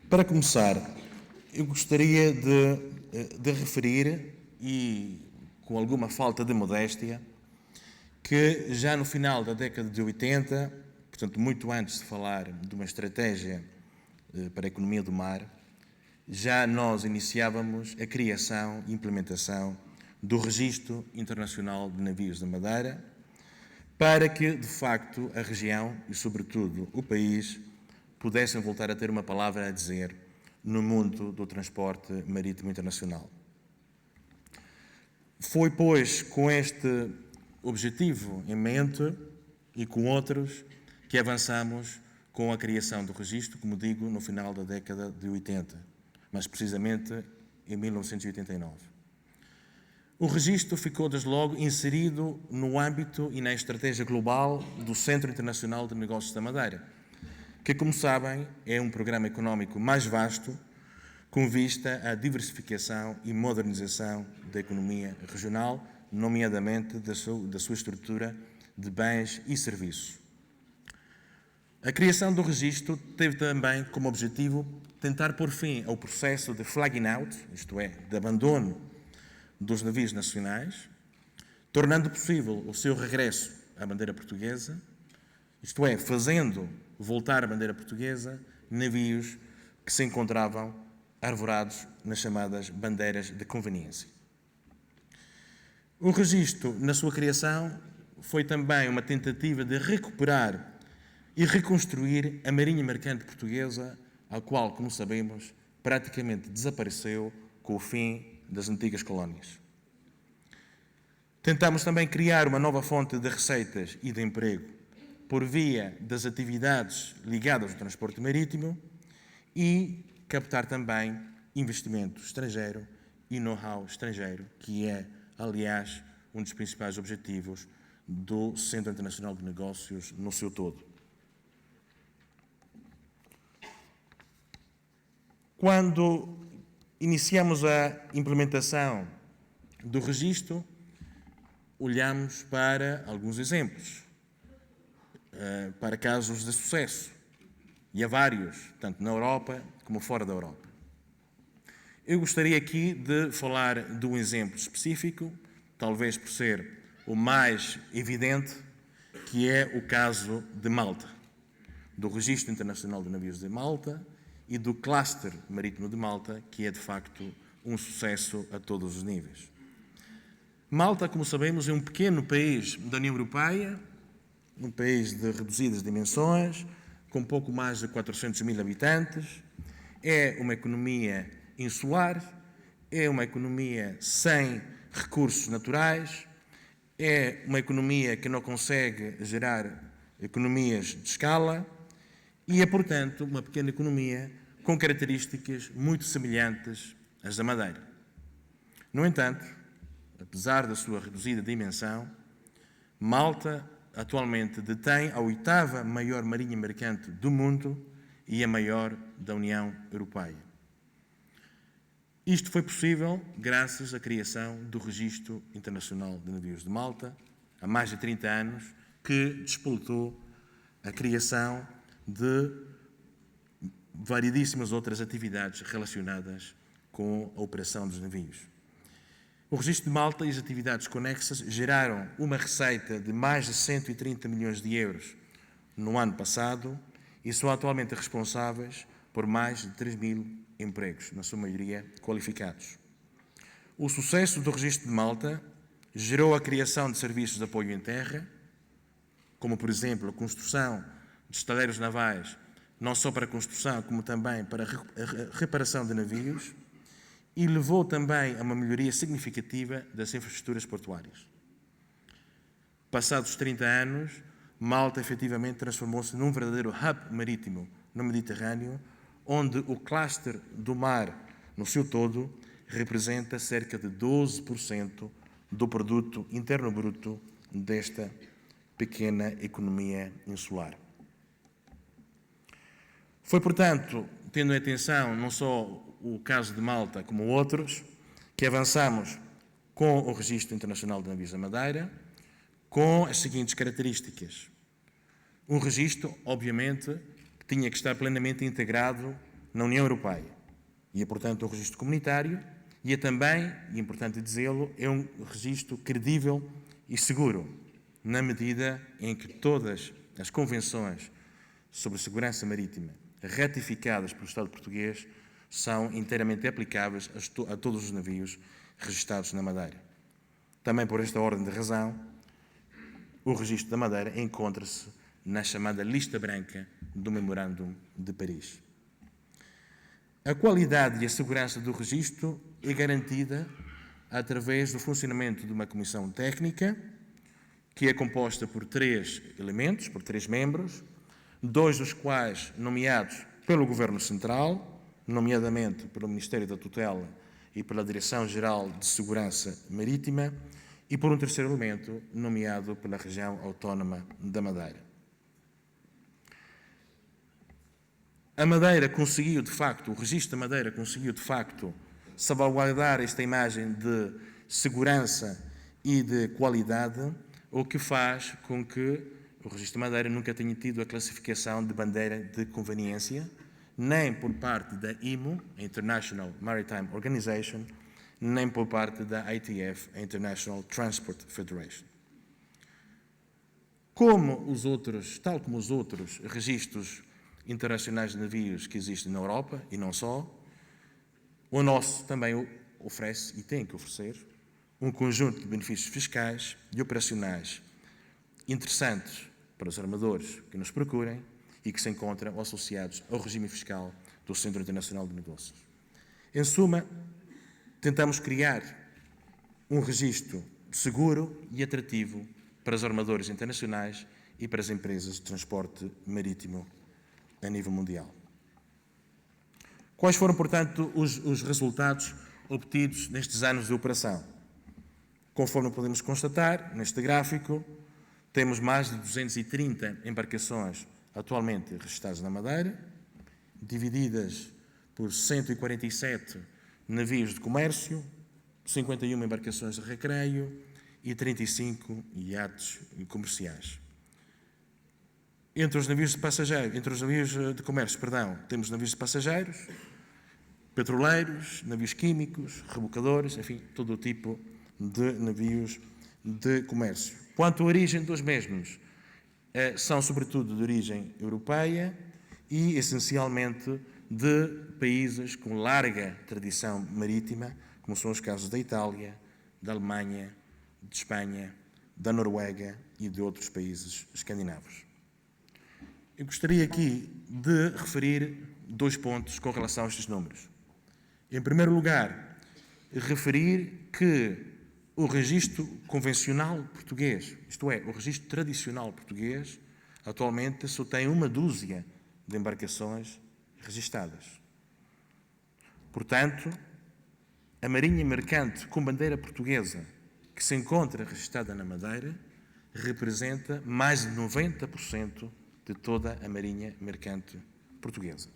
Para começar, eu gostaria de referir, e com alguma falta de modéstia, que já no final da década de 80, portanto muito antes de falar de uma estratégia para a economia do mar, já nós iniciávamos a criação e implementação do Registro Internacional de Navios da Madeira, para que, de facto, a região e, sobretudo, o país pudessem voltar a ter uma palavra a dizer no mundo do transporte marítimo internacional. Foi, pois, com este objetivo em mente e com outros que avançamos com a criação do registro, como digo, no final da década de 80, mas precisamente em 1989. O registro ficou, desde logo, inserido no âmbito e na estratégia global do Centro Internacional de Negócios da Madeira, que, como sabem, é um programa económico mais vasto, com vista à diversificação e modernização da economia regional, nomeadamente da sua estrutura de bens e serviços. A criação do registro teve também como objetivo tentar pôr fim ao processo de flagging out, isto é, de abandono dos navios nacionais, tornando possível o seu regresso à bandeira portuguesa, isto é, fazendo voltar à bandeira portuguesa navios que se encontravam arvorados nas chamadas bandeiras de conveniência. O registro, na sua criação, foi também uma tentativa de recuperar e reconstruir a marinha mercante portuguesa, a qual, como sabemos, praticamente desapareceu com o fim das antigas colónias. Tentamos também criar uma nova fonte de receitas e de emprego por via das atividades ligadas ao transporte marítimo e captar também investimento estrangeiro e know-how estrangeiro, que é, aliás, um dos principais objetivos do Centro Internacional de Negócios no seu todo. Quando iniciamos a implementação do registro, olhamos para alguns exemplos, para casos de sucesso, e há vários, tanto na Europa como fora da Europa. Eu gostaria aqui de falar de um exemplo específico, talvez por ser o mais evidente, que é o caso de Malta, do Registro Internacional de Navios de Malta e do Cluster Marítimo de Malta, que é, de facto, um sucesso a todos os níveis. Malta, como sabemos, é um pequeno país da União Europeia, um país de reduzidas dimensões, com pouco mais de 400 mil habitantes, é uma economia insular, é uma economia sem recursos naturais, é uma economia que não consegue gerar economias de escala e é, portanto, uma pequena economia com características muito semelhantes às da Madeira. No entanto, apesar da sua reduzida dimensão, Malta atualmente detém a 8ª maior marinha mercante do mundo e a maior da União Europeia. Isto foi possível graças à criação do Registro Internacional de Navios de Malta, há mais de 30 anos, que despoletou a criação de variedíssimas outras atividades relacionadas com a operação dos navios. O Registro de Malta e as atividades conexas geraram uma receita de mais de 130 milhões de euros no ano passado e são atualmente responsáveis por mais de 3 mil empregos, na sua maioria qualificados. O sucesso do Registro de Malta gerou a criação de serviços de apoio em terra, como, por exemplo, a construção de estaleiros navais, não só para a construção, como também para a reparação de navios, e levou também a uma melhoria significativa das infraestruturas portuárias. Passados 30 anos, Malta efetivamente transformou-se num verdadeiro hub marítimo no Mediterrâneo, onde o cluster do mar, no seu todo, representa cerca de 12% do produto interno bruto desta pequena economia insular. Foi, portanto, tendo em atenção não só o caso de Malta como outros, que avançamos com o Registro Internacional de Navios da Madeira, com as seguintes características. Um registro, obviamente, que tinha que estar plenamente integrado na União Europeia. E é, portanto, um registro comunitário e é também, e é importante dizê-lo, é um registro credível e seguro, na medida em que todas as convenções sobre segurança marítima ratificadas pelo Estado português são inteiramente aplicáveis a todos os navios registados na Madeira. Também por esta ordem de razão, o registro da Madeira encontra-se na chamada lista branca do Memorandum de Paris. A qualidade e a segurança do registro é garantida através do funcionamento de uma comissão técnica, que é composta por 3 elementos, por 3 membros, 2 dos quais nomeados pelo Governo Central, nomeadamente pelo Ministério da Tutela e pela Direção-Geral de Segurança Marítima, e por um terceiro elemento nomeado pela Região Autónoma da Madeira. A Madeira conseguiu, de facto, o registro da Madeira conseguiu, de facto, salvaguardar esta imagem de segurança e de qualidade, o que faz com que o registro da Madeira nunca tenha tido a classificação de bandeira de conveniência, nem por parte da IMO, International Maritime Organization, nem por parte da ITF, a International Transport Federation. Tal como os outros registros internacionais de navios que existem na Europa, e não só, o nosso também oferece, e tem que oferecer, um conjunto de benefícios fiscais e operacionais interessantes para os armadores que nos procurem e que se encontram associados ao regime fiscal do Centro Internacional de Negócios. Em suma, tentamos criar um registro seguro e atrativo para os armadores internacionais e para as empresas de transporte marítimo a nível mundial. Quais foram, portanto, os resultados obtidos nestes anos de operação? Conforme podemos constatar, neste gráfico, temos mais de 230 embarcações atualmente registradas na Madeira, divididas por 147 navios de comércio, 51 embarcações de recreio e 35 iates comerciais. Entre os navios de comércio, temos navios de passageiros, petroleiros, navios químicos, rebocadores, enfim, todo o tipo de navios de comércio. Quanto à origem dos mesmos, são sobretudo de origem europeia e, essencialmente, de países com larga tradição marítima, como são os casos da Itália, da Alemanha, de Espanha, da Noruega e de outros países escandinavos. Eu gostaria aqui de referir 2 pontos com relação a estes números. Em primeiro lugar, referir que o registro convencional português, isto é, o registro tradicional português, atualmente só tem 1 dúzia de embarcações registadas. Portanto, a Marinha Mercante com bandeira portuguesa que se encontra registada na Madeira representa mais de 90% de toda a Marinha Mercante portuguesa,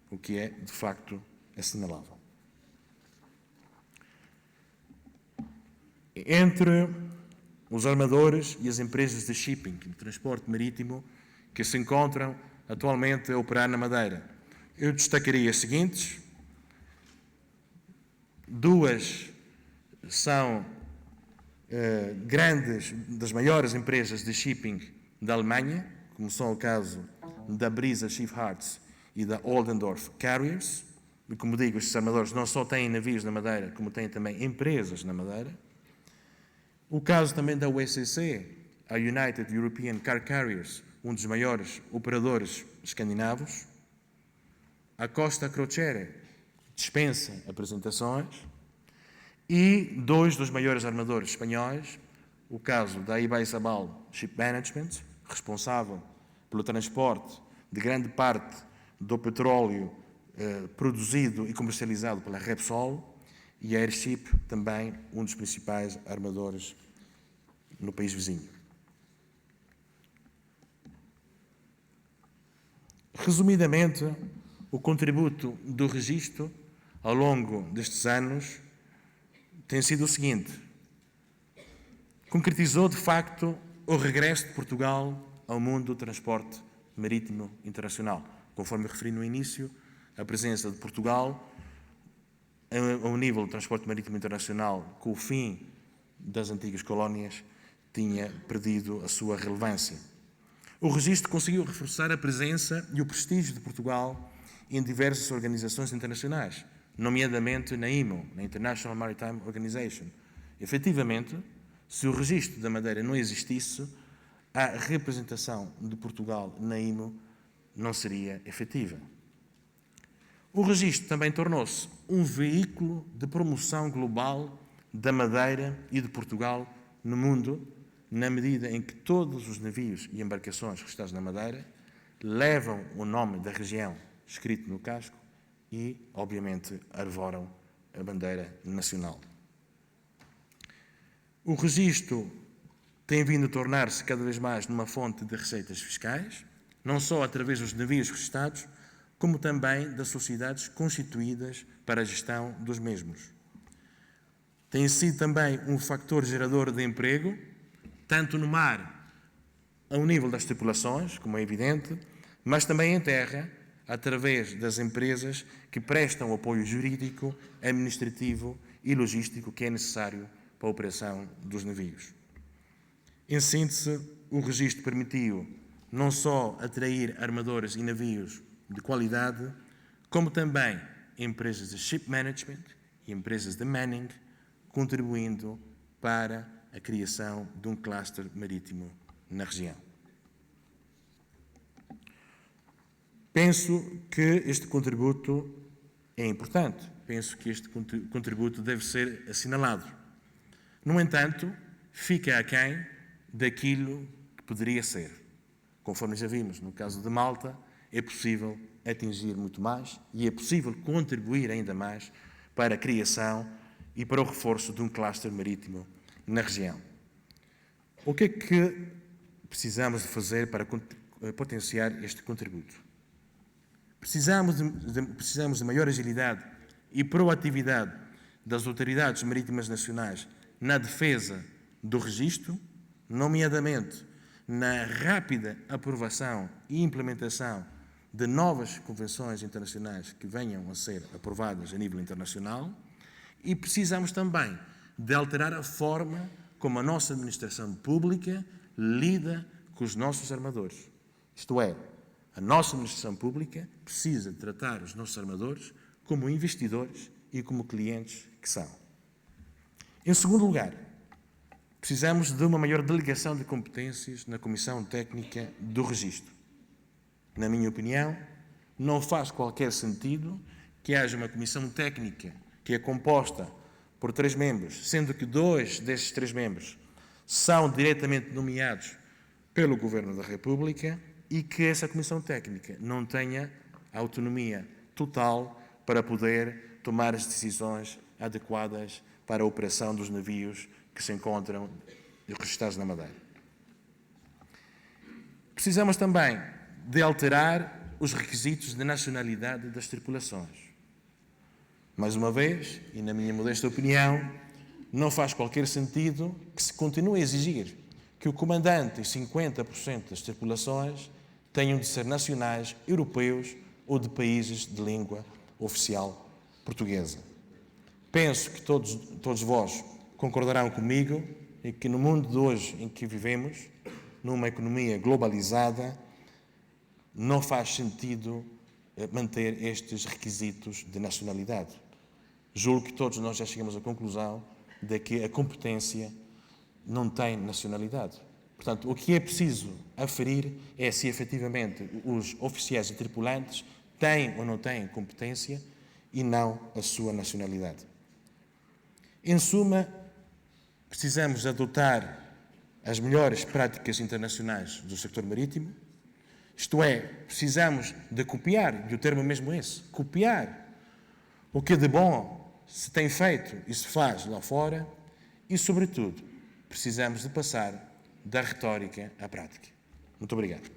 o que é, de facto, assinalável. Entre os armadores e as empresas de shipping, de transporte marítimo, que se encontram atualmente a operar na Madeira, eu destacaria as seguintes. 2 são das maiores empresas de shipping da Alemanha, como são o caso da Brisa Shipyards e da Oldendorff Carriers. E, como digo, estes armadores não só têm navios na Madeira, como têm também empresas na Madeira. O caso também da USCC, a United European Car Carriers, um dos maiores operadores escandinavos. A Costa Crociere dispensa apresentações. E 2 dos maiores armadores espanhóis, o caso da Ibaizabal Ship Management, responsável pelo transporte de grande parte do petróleo produzido e comercializado pela Repsol, e a Airship, também um dos principais armadores no país vizinho. Resumidamente, o contributo do registro ao longo destes anos tem sido o seguinte: concretizou, de facto, o regresso de Portugal ao mundo do transporte marítimo internacional. Conforme referi no início, a presença de Portugal ao nível do transporte marítimo internacional, com o fim das antigas colónias, tinha perdido a sua relevância. O registro conseguiu reforçar a presença e o prestígio de Portugal em diversas organizações internacionais, nomeadamente na IMO, na International Maritime Organization. Efetivamente, se o registro da Madeira não existisse, a representação de Portugal na IMO não seria efetiva. O registro também tornou-se um veículo de promoção global da Madeira e de Portugal no mundo, na medida em que todos os navios e embarcações registrados na Madeira levam o nome da região escrito no casco e, obviamente, arvoram a bandeira nacional. O registro tem vindo a tornar-se cada vez mais numa fonte de receitas fiscais, não só através dos navios registados, como também das sociedades constituídas para a gestão dos mesmos. Tem sido também um fator gerador de emprego, tanto no mar, ao nível das tripulações, como é evidente, mas também em terra, através das empresas que prestam apoio jurídico, administrativo e logístico que é necessário para a operação dos navios. Em síntese, o registro permitiu não só atrair armadores e navios de qualidade, como também empresas de ship management e empresas de manning, contribuindo para a criação de um cluster marítimo na região. Penso que este contributo é importante, penso que este contributo deve ser assinalado. No entanto, fica aquém daquilo que poderia ser. Conforme já vimos, no caso de Malta, é possível atingir muito mais e é possível contribuir ainda mais para a criação e para o reforço de um cluster marítimo na região. O que é que precisamos de fazer para potenciar este contributo? Precisamos de maior agilidade e proatividade das autoridades marítimas nacionais na defesa do registro, nomeadamente na rápida aprovação e implementação de novas convenções internacionais que venham a ser aprovadas a nível internacional, e precisamos também de alterar a forma como a nossa administração pública lida com os nossos armadores. Isto é, a nossa administração pública precisa de tratar os nossos armadores como investidores e como clientes que são. Em segundo lugar, precisamos de uma maior delegação de competências na Comissão Técnica do Registro. Na minha opinião, não faz qualquer sentido que haja uma comissão técnica que é composta por 3 membros, sendo que 2 desses 3 membros são diretamente nomeados pelo Governo da República e que essa comissão técnica não tenha autonomia total para poder tomar as decisões adequadas para a operação dos navios que se encontram registrados na Madeira. Precisamos também de alterar os requisitos de nacionalidade das tripulações. Mais uma vez, e na minha modesta opinião, não faz qualquer sentido que se continue a exigir que o comandante e 50% das tripulações tenham de ser nacionais europeus ou de países de língua oficial portuguesa. Penso que todos vós concordarão comigo em que no mundo de hoje em que vivemos, numa economia globalizada, não faz sentido manter estes requisitos de nacionalidade. Julgo que todos nós já chegamos à conclusão de que a competência não tem nacionalidade. Portanto, o que é preciso aferir é se efetivamente os oficiais e tripulantes têm ou não têm competência e não a sua nacionalidade. Em suma, precisamos adotar as melhores práticas internacionais do setor marítimo, isto é, precisamos de copiar, e o termo mesmo é esse, copiar o que de bom se tem feito e se faz lá fora e, sobretudo, precisamos de passar da retórica à prática. Muito obrigado.